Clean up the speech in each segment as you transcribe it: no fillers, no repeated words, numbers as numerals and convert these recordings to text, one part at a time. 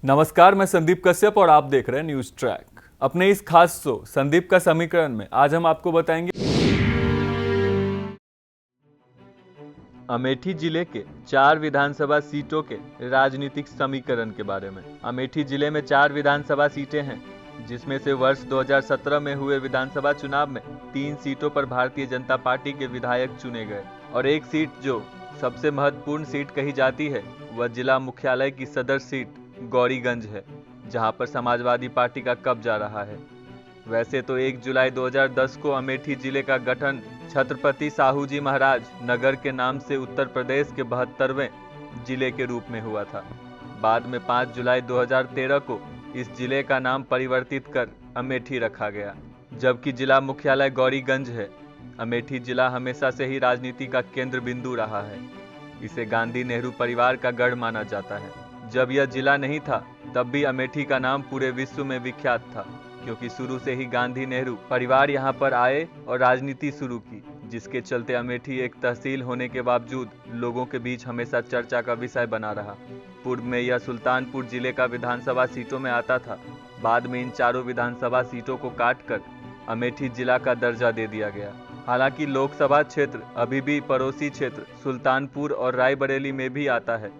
नमस्कार, मैं संदीप कश्यप और आप देख रहे हैं न्यूज ट्रैक। अपने इस खास शो संदीप का समीकरण में आज हम आपको बताएंगे अमेठी जिले के 4 विधानसभा सीटों के राजनीतिक समीकरण के बारे में। अमेठी जिले में 4 विधानसभा सीटें हैं, जिसमें से वर्ष 2017 में हुए विधानसभा चुनाव में 3 सीटों पर भारतीय जनता पार्टी के विधायक चुने गए और एक सीट जो सबसे महत्वपूर्ण सीट कही जाती है वह जिला मुख्यालय की सदर सीट गौरीगंज है, जहां पर समाजवादी पार्टी का कब्जा रहा है। वैसे तो 1 जुलाई 2010 को अमेठी जिले का गठन छत्रपति साहूजी महाराज नगर के नाम से उत्तर प्रदेश के 72वें जिले के रूप में हुआ था। बाद में 5 जुलाई 2013 को इस जिले का नाम परिवर्तित कर अमेठी रखा गया, जबकि जिला मुख्यालय गौरीगंज है। अमेठी जिला हमेशा से ही राजनीति का केंद्र बिंदु रहा है। इसे गांधी नेहरू परिवार का गढ़ माना जाता है। जब यह जिला नहीं था तब भी अमेठी का नाम पूरे विश्व में विख्यात था, क्योंकि शुरू से ही गांधी नेहरू परिवार यहां पर आए और राजनीति शुरू की, जिसके चलते अमेठी एक तहसील होने के बावजूद लोगों के बीच हमेशा चर्चा का विषय बना रहा। पूर्व में यह सुल्तानपुर जिले का विधानसभा सीटों में आता था। बाद में इन चारों विधानसभा सीटों को काटकर अमेठी जिला का दर्जा दे दिया गया। हालांकि लोकसभा क्षेत्र अभी भी पड़ोसी क्षेत्र सुल्तानपुर और रायबरेली में भी आता है,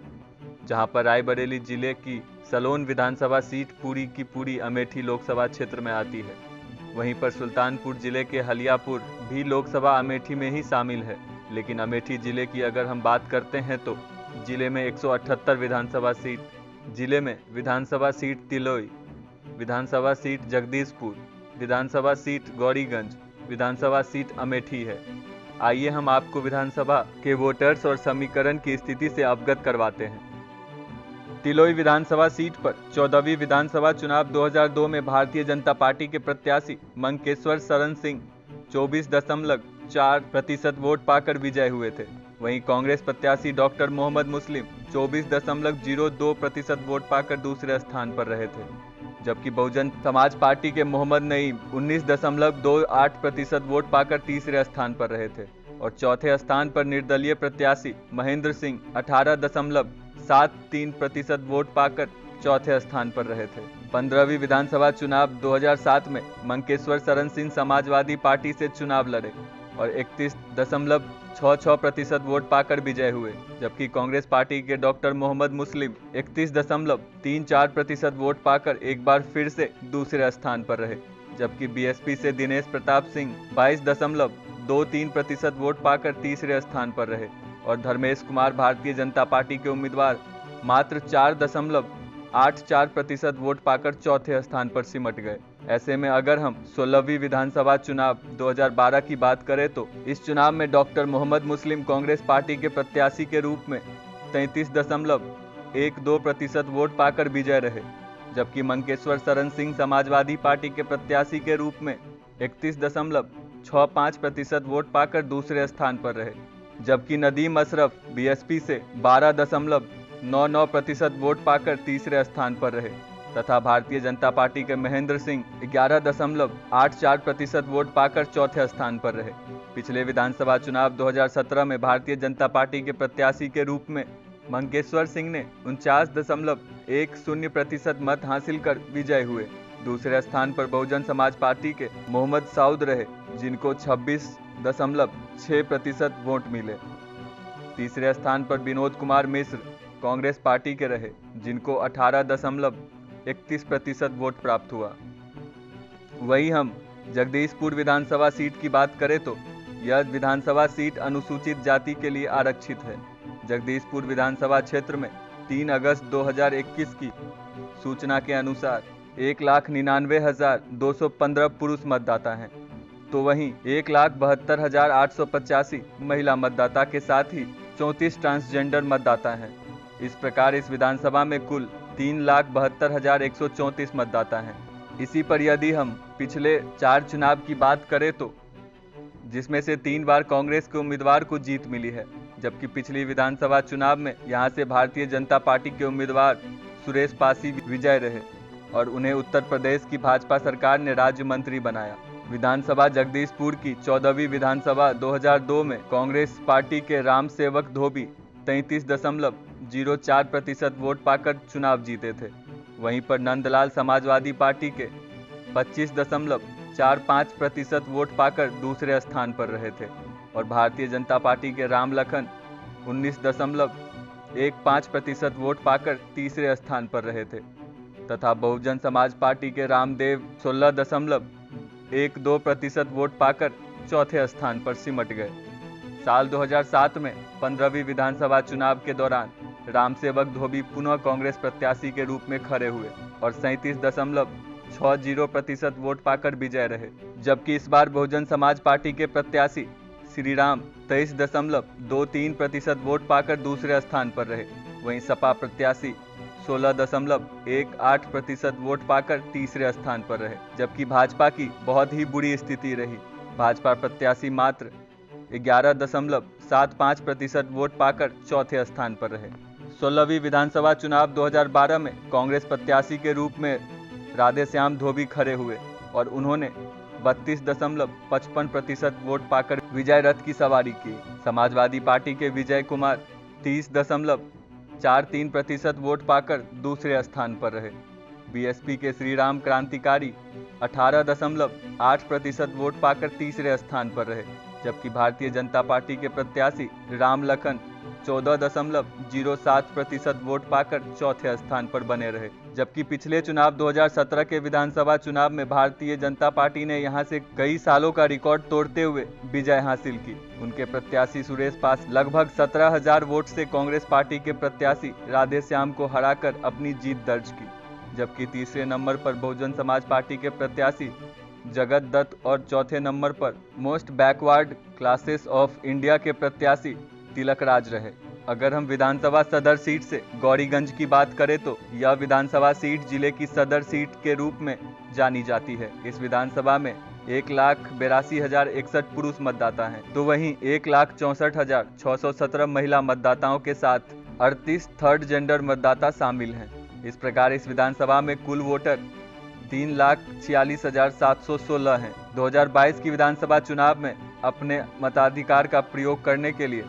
जहां पर रायबरेली जिले की सलोन विधानसभा सीट पूरी की पूरी अमेठी लोकसभा क्षेत्र में आती है। वहीं पर सुल्तानपुर जिले के हलियापुर भी लोकसभा अमेठी में ही शामिल है। लेकिन अमेठी जिले की अगर हम बात करते हैं तो जिले में 178 विधानसभा सीट, जिले में विधानसभा सीट तिलोई, विधानसभा सीट जगदीशपुर, विधानसभा सीट गौरीगंज, विधानसभा सीट अमेठी है। आइए हम आपको विधानसभा के वोटर्स और समीकरण की स्थिति से अवगत करवाते हैं। तिलोई विधानसभा सीट पर 14वीं विधानसभा चुनाव 2002 में भारतीय जनता पार्टी के प्रत्याशी मंकेश्वर शरण सिंह 24.4% वोट पाकर विजय हुए थे। वहीं कांग्रेस प्रत्याशी डॉक्टर मोहम्मद मुस्लिम 24.02% वोट पाकर दूसरे स्थान पर रहे थे, जबकि बहुजन समाज पार्टी के मोहम्मद नईम 19.28% वोट पाकर तीसरे स्थान पर रहे थे और चौथे स्थान पर निर्दलीय प्रत्याशी महेंद्र सिंह 18.73% वोट पाकर चौथे स्थान पर रहे थे। 15वीं विधानसभा चुनाव 2007 में मंकेश्वर शरण सिंह समाजवादी पार्टी से चुनाव लड़े और 31.66% वोट पाकर विजय हुए, जबकि कांग्रेस पार्टी के डॉक्टर मोहम्मद मुस्लिम 31.34% वोट पाकर एक बार फिर से दूसरे स्थान पर रहे, जबकि बीएसपी से दिनेश प्रताप सिंह 22.23% वोट पाकर तीसरे स्थान पर रहे और धर्मेश कुमार भारतीय जनता पार्टी के उम्मीदवार मात्र 4.84% वोट पाकर चौथे स्थान पर सिमट गए। ऐसे में अगर हम 16वीं विधानसभा चुनाव 2012 की बात करें तो इस चुनाव में डॉक्टर मोहम्मद मुस्लिम कांग्रेस पार्टी के प्रत्याशी के रूप में 33.12% वोट पाकर विजय रहे, जबकि मंकेश्वर शरण सिंह समाजवादी पार्टी के प्रत्याशी के रूप में 31.65% वोट पाकर दूसरे स्थान पर रहे, जबकि नदीम अशरफ बीएसपी से 12.99% वोट पाकर तीसरे स्थान पर रहे तथा भारतीय जनता पार्टी के महेंद्र सिंह 11.84% वोट पाकर चौथे स्थान पर रहे। पिछले विधानसभा चुनाव 2017 में भारतीय जनता पार्टी के प्रत्याशी के रूप में मंकेश्वर सिंह ने 49.10% मत हासिल कर विजय हुए। दूसरे स्थान पर बहुजन समाज पार्टी के मोहम्मद साउद रहे, जिनको 26.6% वोट मिले। तीसरे स्थान पर विनोद कुमार मिश्र कांग्रेस पार्टी के रहे, जिनको 18.31% वोट प्राप्त हुआ। वहीं हम जगदीशपुर विधानसभा सीट की बात करें तो यह विधानसभा सीट अनुसूचित जाति के लिए आरक्षित है। जगदीशपुर विधानसभा क्षेत्र में 3 अगस्त 2021 की सूचना के अनुसार 1,99,215 पुरुष मतदाता हैं, तो वहीं 1,72,885 महिला मतदाता के साथ ही 34 ट्रांसजेंडर मतदाता हैं। इस प्रकार इस विधानसभा में कुल 3,72,134 मतदाता हैं। इसी पर यदि हम पिछले 4 चुनाव की बात करें तो जिसमें से 3 बार कांग्रेस के उम्मीदवार को जीत मिली है, जबकि पिछली विधानसभा चुनाव में यहां से भारतीय जनता पार्टी के उम्मीदवार सुरेश पासी विजय रहे और उन्हें उत्तर प्रदेश की भाजपा सरकार ने राज्य मंत्री बनाया। विधानसभा जगदीशपुर की 14वीं विधानसभा 2002 में कांग्रेस पार्टी के राम सेवक धोबी 33.04% वोट पाकर चुनाव जीते थे, वहीं पर नंदलाल समाजवादी पार्टी के 25.45% वोट पाकर दूसरे स्थान पर रहे थे और भारतीय जनता पार्टी के राम लखन 19.15% वोट पाकर तीसरे स्थान पर रहे थे तथा बहुजन समाज पार्टी के रामदेव 16.12% वोट पाकर चौथे स्थान पर सिमट गए। साल 2007 में 15वीं विधानसभा चुनाव के दौरान रामसेवक धोबी पुनः कांग्रेस प्रत्याशी के रूप में खड़े हुए और 37.60% वोट पाकर विजय रहे, जबकि इस बार बहुजन समाज पार्टी के प्रत्याशी श्रीराम 23.23% वोट पाकर दूसरे स्थान पर रहे। वहीं सपा प्रत्याशी 16.18% वोट पाकर तीसरे स्थान पर रहे, जबकि भाजपा की बहुत ही बुरी स्थिति रही। भाजपा प्रत्याशी मात्र 11.75% वोट पाकर चौथे स्थान पर रहे। 16वीं विधानसभा चुनाव 2012 में कांग्रेस प्रत्याशी के रूप में राधेश्याम धोबी खड़े हुए और उन्होंने 32.55% वोट पाकर विजय रथ की सवारी की। समाजवादी पार्टी के विजय कुमार 30.43% वोट पाकर दूसरे स्थान पर रहे। बीएसपी के श्रीराम क्रांतिकारी 18.8% वोट पाकर तीसरे स्थान पर रहे, जबकि भारतीय जनता पार्टी के प्रत्याशी राम लखन 14.07% वोट पाकर चौथे स्थान पर बने रहे। जबकि पिछले चुनाव 2017 के विधानसभा चुनाव में भारतीय जनता पार्टी ने यहां से कई सालों का रिकॉर्ड तोड़ते हुए विजय हासिल की। उनके प्रत्याशी सुरेश पास लगभग 17,000 वोट से कांग्रेस पार्टी के प्रत्याशी राधेश्याम को हराकर अपनी जीत दर्ज की, जबकि तीसरे नंबर पर बहुजन समाज पार्टी के प्रत्याशी जगत दत्त और चौथे नंबर पर most backward classes of India के प्रत्याशी तिलक राज रहे। अगर हम विधानसभा सदर सीट से गौरीगंज की बात करें तो यह विधानसभा सीट जिले की सदर सीट के रूप में जानी जाती है। इस विधानसभा में 1,82,061 पुरुष मतदाता हैं, तो वहीं 1,64,617 महिला मतदाताओं के साथ 38 थर्ड जेंडर मतदाता शामिल हैं। इस प्रकार इस विधानसभा में कुल वोटर 3,46,716 हैं। 2022 की विधानसभा चुनाव में अपने मताधिकार का प्रयोग करने के लिए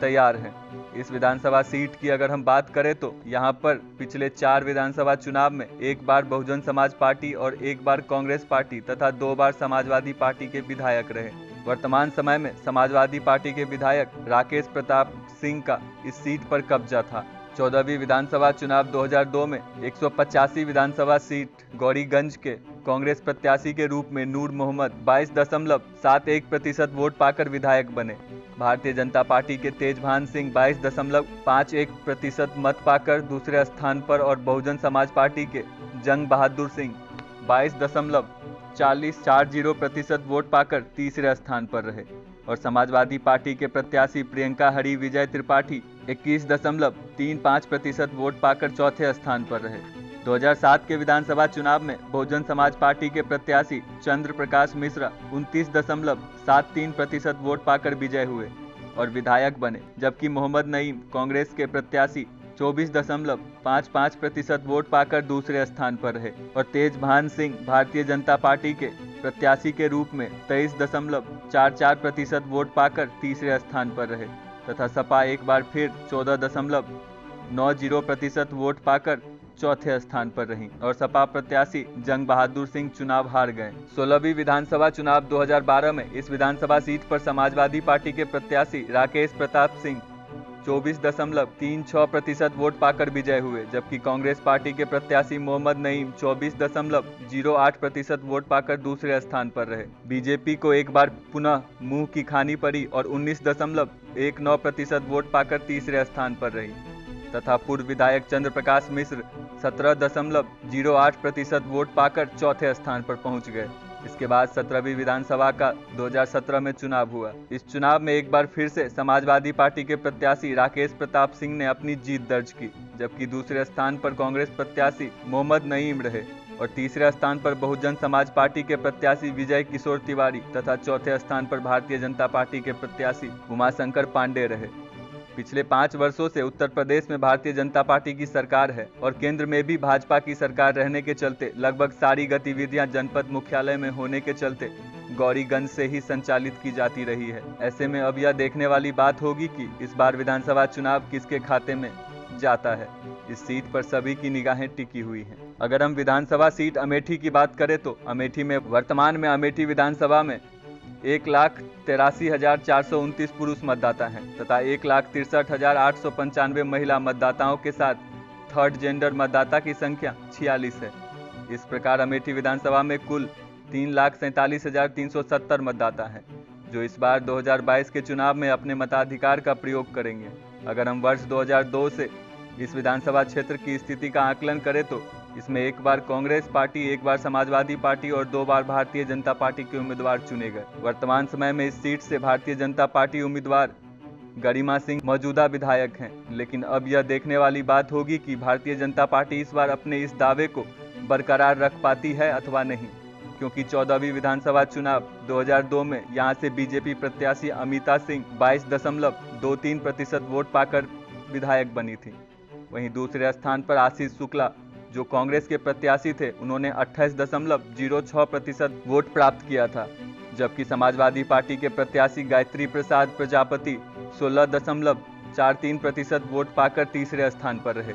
तैयार हैं। इस विधानसभा सीट की अगर हम बात करें तो यहाँ पर पिछले 4 विधानसभा चुनाव में एक बार बहुजन समाज पार्टी और एक बार कांग्रेस पार्टी तथा 2 बार समाजवादी पार्टी के विधायक रहे। वर्तमान समय में समाजवादी पार्टी के विधायक राकेश प्रताप सिंह का इस सीट पर कब्जा था। 14वीं विधानसभा चुनाव 2002 में 185 विधानसभा सीट गौरीगंज के कांग्रेस प्रत्याशी के रूप में नूर मोहम्मद 22.71% वोट पाकर विधायक बने। भारतीय जनता पार्टी के तेजभान सिंह 22.51% मत पाकर दूसरे स्थान पर और बहुजन समाज पार्टी के जंग बहादुर सिंह 22.40% वोट पाकर तीसरे स्थान पर रहे और समाजवादी पार्टी के प्रत्याशी प्रियंका हरि विजय त्रिपाठी 21.35% वोट पाकर चौथे स्थान पर रहे। 2007 के विधानसभा चुनाव में बहुजन समाज पार्टी के प्रत्याशी चंद्र प्रकाश मिश्रा 29.73% वोट पाकर विजय हुए और विधायक बने, जबकि मोहम्मद नईम कांग्रेस के प्रत्याशी 24.55% वोट पाकर दूसरे स्थान पर रहे और तेजभान सिंह भारतीय जनता पार्टी के प्रत्याशी के रूप में 23.44% वोट पाकर तीसरे स्थान पर रहे तथा सपा एक बार फिर 14.90% वोट पाकर चौथे स्थान पर रही और सपा प्रत्याशी जंग बहादुर सिंह चुनाव हार गए। 16वीं विधानसभा चुनाव 2012 में इस विधानसभा सीट पर समाजवादी पार्टी के प्रत्याशी राकेश प्रताप सिंह 24.36% वोट पाकर विजय हुए, जबकि कांग्रेस पार्टी के प्रत्याशी मोहम्मद नईम 24.08% वोट पाकर दूसरे स्थान पर रहे। बीजेपी को एक बार पुनः मुंह की खानी पड़ी और 19.19% वोट पाकर तीसरे स्थान पर रही तथा पूर्व विधायक चंद्र प्रकाश मिश्र 17.08% वोट पाकर चौथे स्थान पर पहुंच गए। इसके बाद 17वीं विधानसभा का 2017 में चुनाव हुआ। इस चुनाव में एक बार फिर से समाजवादी पार्टी के प्रत्याशी राकेश प्रताप सिंह ने अपनी जीत दर्ज की, जबकि दूसरे स्थान पर कांग्रेस प्रत्याशी मोहम्मद नईम रहे और तीसरे स्थान पर बहुजन समाज पार्टी के प्रत्याशी विजय किशोर तिवारी तथा चौथे स्थान पर भारतीय जनता पार्टी के प्रत्याशी उमाशंकर पांडे रहे। पिछले 5 वर्षों से उत्तर प्रदेश में भारतीय जनता पार्टी की सरकार है और केंद्र में भी भाजपा की सरकार रहने के चलते लगभग सारी गतिविधियां जनपद मुख्यालय में होने के चलते गौरीगंज से ही संचालित की जाती रही है। ऐसे में अब यह देखने वाली बात होगी कि इस बार विधानसभा चुनाव किसके खाते में जाता है। इस सीट पर सभी की निगाहें टिकी हुई हैं। अगर हम विधानसभा सीट अमेठी की बात करें तो अमेठी में वर्तमान में अमेठी विधानसभा में 1,83,429 पुरुष मतदाता हैं तथा 1,63,895 महिला मतदाताओं के साथ थर्ड जेंडर मतदाता की संख्या 46 है। इस प्रकार अमेठी विधानसभा में कुल 3,47,370 मतदाता हैं, जो इस बार 2022 के चुनाव में अपने मताधिकार का प्रयोग करेंगे। अगर हम वर्ष 2002 से इस विधानसभा क्षेत्र की स्थिति का आकलन करें तो इसमें एक बार कांग्रेस पार्टी, एक बार समाजवादी पार्टी और 2 बार भारतीय जनता पार्टी के उम्मीदवार चुने गए। वर्तमान समय में इस सीट से भारतीय जनता पार्टी उम्मीदवार गरिमा सिंह मौजूदा विधायक हैं, लेकिन अब यह देखने वाली बात होगी कि भारतीय जनता पार्टी इस बार अपने इस दावे को बरकरार रख पाती है अथवा नहीं, क्योंकि 14वीं विधानसभा चुनाव 2002 में यहां से बीजेपी प्रत्याशी अमिता सिंह 22.23% वोट पाकर विधायक बनी थी। वहीं दूसरे स्थान पर आशीष शुक्ला, जो कांग्रेस के प्रत्याशी थे, उन्होंने 28.06% वोट प्राप्त किया था, जबकि समाजवादी पार्टी के प्रत्याशी गायत्री प्रसाद प्रजापति 16.43% वोट पाकर तीसरे स्थान पर रहे।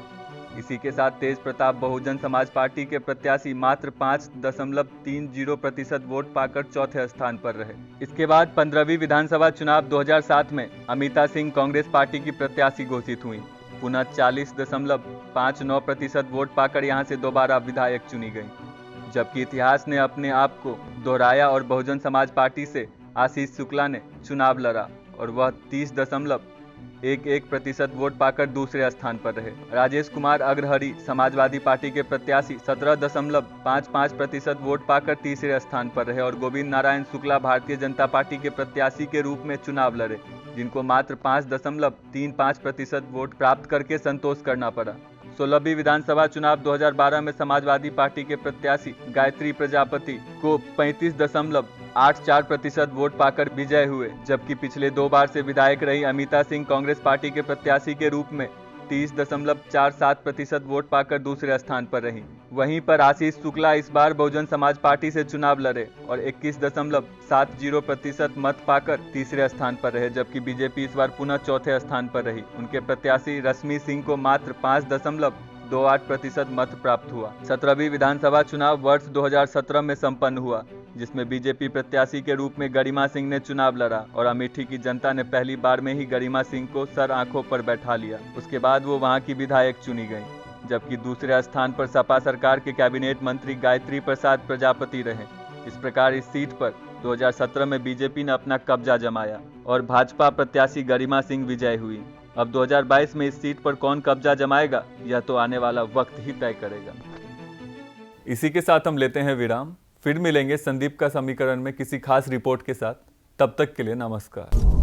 इसी के साथ तेज प्रताप बहुजन समाज पार्टी के प्रत्याशी मात्र 5.30% वोट पाकर चौथे स्थान पर रहे। इसके बाद 15वीं विधानसभा चुनाव 2007 में अमिता सिंह कांग्रेस पार्टी की प्रत्याशी घोषित हुई। पुनः 40.59% वोट पाकर यहां से दोबारा विधायक चुनी गई, जबकि इतिहास ने अपने आप को दोहराया और बहुजन समाज पार्टी से आशीष शुक्ला ने चुनाव लड़ा और वह 30.11% वोट पाकर दूसरे स्थान पर रहे। राजेश कुमार अग्रहरि समाजवादी पार्टी के प्रत्याशी 17.55% वोट पाकर तीसरे स्थान पर रहे और गोविंद नारायण शुक्ला भारतीय जनता पार्टी के प्रत्याशी के रूप में चुनाव लड़े, जिनको मात्र 5.35% वोट प्राप्त करके संतोष करना पड़ा। 16वीं विधानसभा चुनाव 2012 में समाजवादी पार्टी के प्रत्याशी गायत्री प्रजापति को 35.84% वोट पाकर विजय हुए, जबकि पिछले 2 बार से विधायक रही अमिता सिंह कांग्रेस पार्टी के प्रत्याशी के रूप में 30.47% वोट पाकर दूसरे स्थान पर रही। वहीं पर आशीष शुक्ला इस बार बहुजन समाज पार्टी से चुनाव लड़े और 21.70% मत पाकर तीसरे स्थान पर रहे, जबकि बीजेपी इस बार पुनः चौथे स्थान पर रही। उनके प्रत्याशी रश्मि सिंह को मात्र 5.28% मत प्राप्त हुआ। 17वीं विधानसभा चुनाव वर्ष 2017 में संपन्न हुआ, जिसमें बीजेपी प्रत्याशी के रूप में गरिमा सिंह ने चुनाव लड़ा और अमेठी की जनता ने पहली बार में ही गरिमा सिंह को सर आंखों पर बैठा लिया। उसके बाद वो वहां की विधायक चुनी गई, जबकि दूसरे स्थान पर सपा सरकार के कैबिनेट मंत्री गायत्री प्रसाद प्रजापति रहे। इस प्रकार इस सीट पर 2017 में बीजेपी ने अपना कब्जा जमाया और भाजपा प्रत्याशी गरिमा सिंह विजय हुई। अब 2022 में इस सीट पर कौन कब्जा जमाएगा, यह तो आने वाला वक्त ही तय करेगा। इसी के साथ हम लेते हैं विराम, फिर मिलेंगे संदीप का समीकरण में किसी खास रिपोर्ट के साथ। तब तक के लिए नमस्कार।